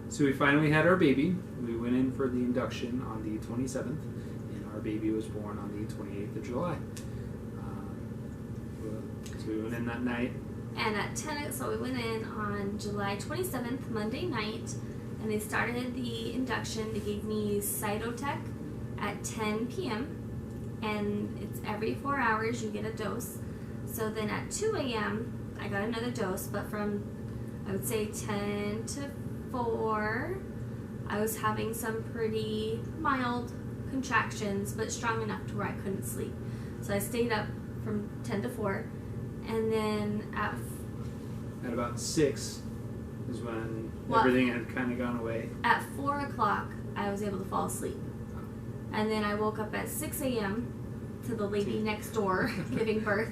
So we finally had our baby. We went in for the induction on the 27th, and our baby was born on the 28th of July. So we went in that night. And at 10, so we went in on July 27th, Monday night, and they started the induction. They gave me Cytotec at 10 p.m., and it's every 4 hours you get a dose. So then at 2 a.m., I got another dose, but from, I would say, 10 to 4, I was having some pretty mild contractions, but strong enough to where I couldn't sleep. So I stayed up from 10 to 4, and then at about 6 is when everything had kind of gone away. At 4 o'clock, I was able to fall asleep. And then I woke up at 6 a.m. to the lady next door giving birth.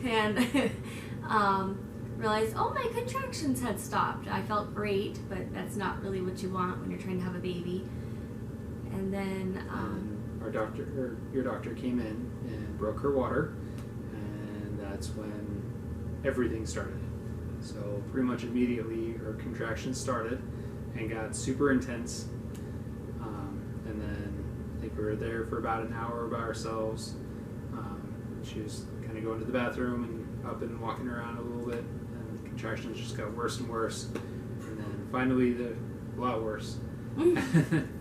And realized, oh, my contractions had stopped. I felt great, but that's not really what you want when you're trying to have a baby. And then your doctor came in and broke her water, and that's when everything started. So pretty much immediately her contractions started and got super intense. And then I think we were there for about an hour by ourselves. She was kind of going to the bathroom and up and walking around a little bit, and the contractions just got worse and worse. And then finally, a lot worse.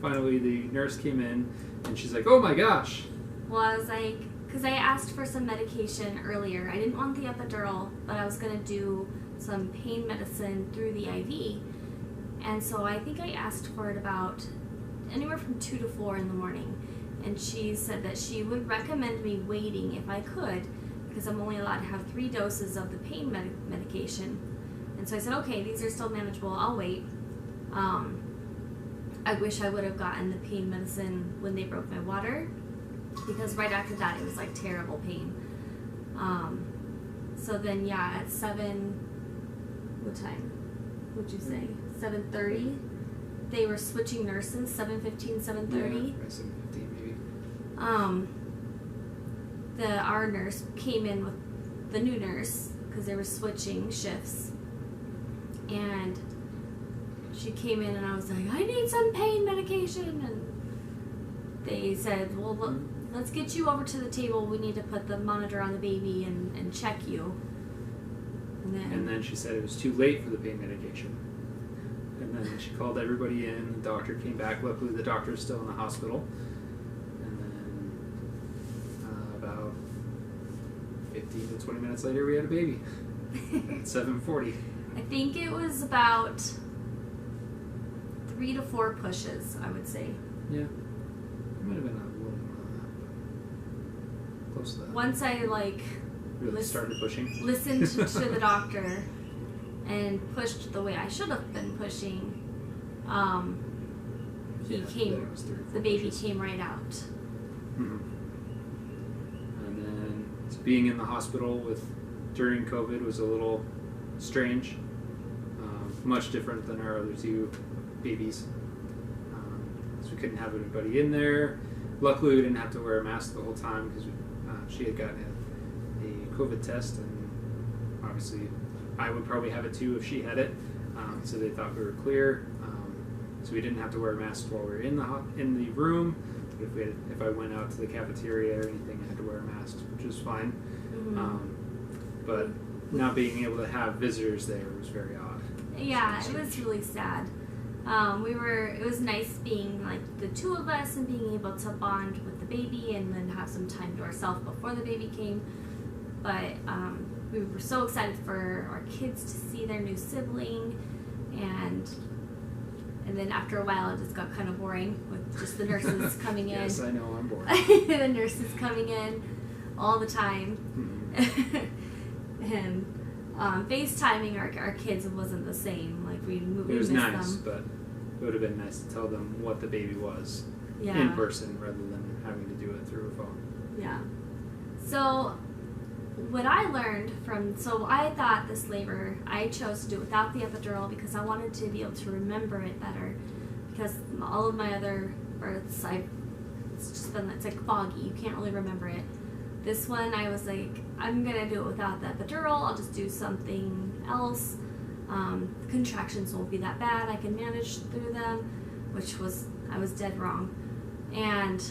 Finally, the nurse came in and she's like, "Oh my gosh!" Well, I was like, because I asked for some medication earlier. I didn't want the epidural, but I was going to do some pain medicine through the IV. And so I think I asked for it about anywhere from 2 to 4 in the morning. And she said that she would recommend me waiting if I could, because I'm only allowed to have 3 doses of the pain medication. And so I said, okay, these are still manageable, I'll wait. I wish I would have gotten the pain medicine when they broke my water, because right after that it was like terrible pain. So then yeah, at 7, what time would you say? 7:30? They were switching nurses, 7:15, 7:30. Yeah, 7:15 maybe. Our nurse came in with the new nurse, because they were switching shifts. And she came in and I was like, I need some pain medication. And they said, well, look, let's get you over to the table. We need to put the monitor on the baby and check you. And then she said it was too late for the pain medication. And then she called everybody in. The doctor came back. Luckily, the doctor is still in the hospital. And then about 15 to 20 minutes later, we had a baby at 7:40. I think it was about 3 to 4 pushes, I would say. Yeah. It might have been a little more than that, but close to that. Once I really started pushing. Listened to the doctor and pushed the way I should have been pushing, the baby came right out. Mm-hmm. And then being in the hospital during COVID was a little strange, much different than our other 2 babies. So we couldn't have anybody in there. Luckily, we didn't have to wear a mask the whole time, because she had gotten a COVID test, and obviously I would probably have it too if she had it. So they thought we were clear. So we didn't have to wear a mask while we were in the room. But if I went out to the cafeteria or anything, I had to wear a mask, which was fine. Mm-hmm. But not being able to have visitors there was very odd. Yeah, it was really sad. It was nice being like the 2 of us and being able to bond with the baby and then have some time to ourselves before the baby came. But we were so excited for our kids to see their new sibling, and then after a while it just got kind of boring with just the nurses coming in. Yes, I know, I'm bored. The nurses coming in all the time. Mm-hmm. And FaceTiming our kids wasn't the same. Like we It was missed nice, them. but it would have been nice to tell them what the baby was Yeah. in person rather than having to do it through a phone. Yeah. So what I learned so I thought this labor, I chose to do it without the epidural because I wanted to be able to remember it better, because all of my other births, it's like foggy, you can't really remember it. This one, I was like, I'm gonna do it without the epidural, I'll just do something else. contractions won't be that bad. I can manage through them, I was dead wrong. And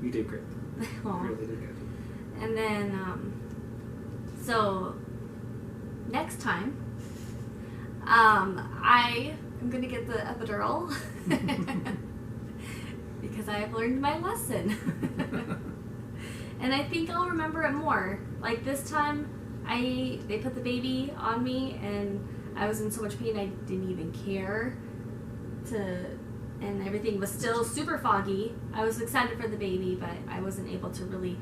you did great. well, You really did good. and then so next time I am gonna get the epidural because I have learned my lesson. And I think I'll remember it more. Like this time, they put the baby on me, and I was in so much pain I didn't even care and everything was still super foggy. I was excited for the baby, but I wasn't able to really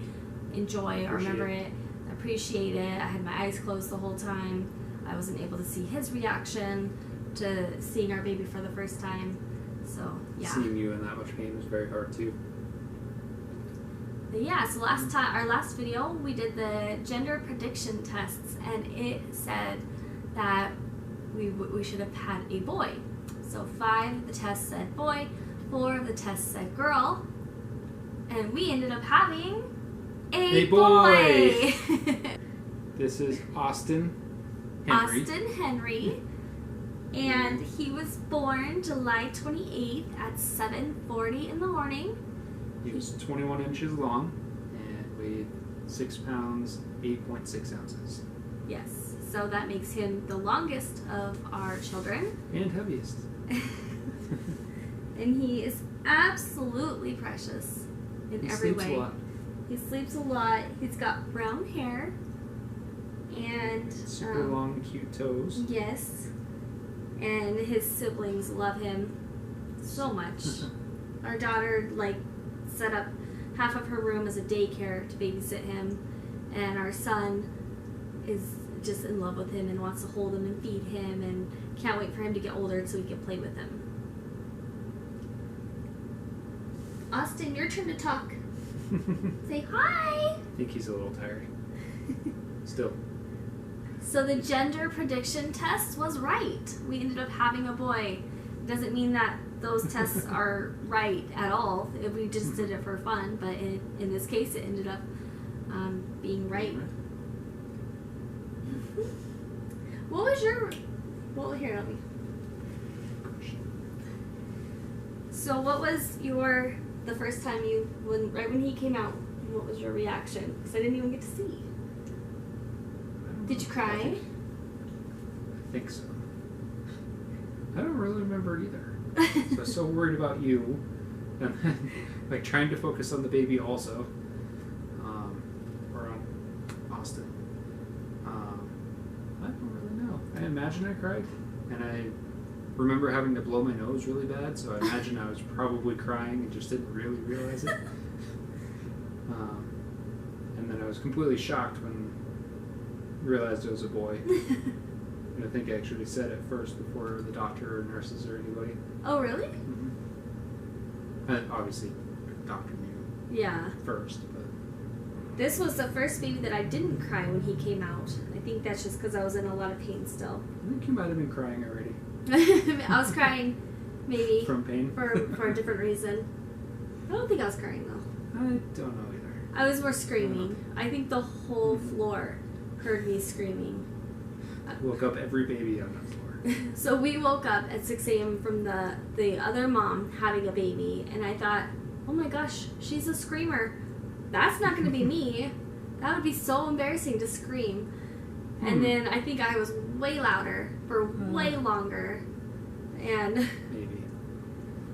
enjoy or remember it, appreciate it. I had my eyes closed the whole time. I wasn't able to see his reaction to seeing our baby for the first time. So yeah. Seeing you in that much pain was very hard too. But yeah, so our last video, we did the gender prediction tests, and it said that we should have had a boy. So 5 of the tests said boy, 4 of the tests said girl, and we ended up having a boy. This is Austin Henry. Austin Henry, and he was born July 28th at 7:40 in the morning. He was 21 inches long and weighed 6 pounds, 8.6 ounces. Yes, so that makes him the longest of our children. And heaviest. And he is absolutely precious in every way. He sleeps a lot. He sleeps a lot. He's got brown hair. And super long, cute toes. Yes. And his siblings love him so much. Our daughter, set up half of her room as a daycare to babysit him, and our son is just in love with him and wants to hold him and feed him and can't wait for him to get older so we can play with him. Austin, your turn to talk. Say hi! I think he's a little tired. Still. So the gender prediction test was right. We ended up having a boy. Doesn't mean that those tests are right at all. We just did it for fun, but in this case, it ended up being right. What was your? Well, here, let me. So, what was the first time right when he came out? What was your reaction? Because I didn't even get to see. Did you cry? I think so. I don't really remember either. So I was so worried about you, and then trying to focus on the baby also, or on Austin. I don't really know. I imagine I cried, and I remember having to blow my nose really bad, so I imagine I was probably crying and just didn't really realize it. And then I was completely shocked when I realized it was a boy. And I think I actually said it first before the doctor or nurses or anybody. Oh, really? Mm-hmm. And obviously, the doctor knew. Yeah. First, but this was the first baby that I didn't cry when he came out. I think that's just because I was in a lot of pain still. I think you might have been crying already. I was crying, maybe. From pain? For a different reason. I don't think I was crying, though. I don't know either. I was more screaming. I think the whole floor heard me screaming. Woke up every baby on the floor. So we woke up at 6 a.m. from the other mom having a baby, and I thought, oh my gosh, she's a screamer. That's not going to be me. That would be so embarrassing to scream. And then I think I was way louder for way longer. And maybe.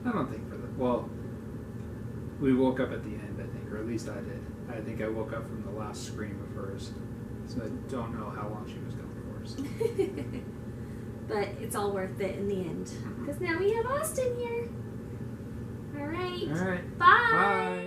I don't think for the... Well, we woke up at the end, I think, or at least I did. I think I woke up from the last scream of hers. So I don't know how long she was going for. So. But it's all worth it in the end. Because now we have Austin here. All right. All right. Bye. Bye.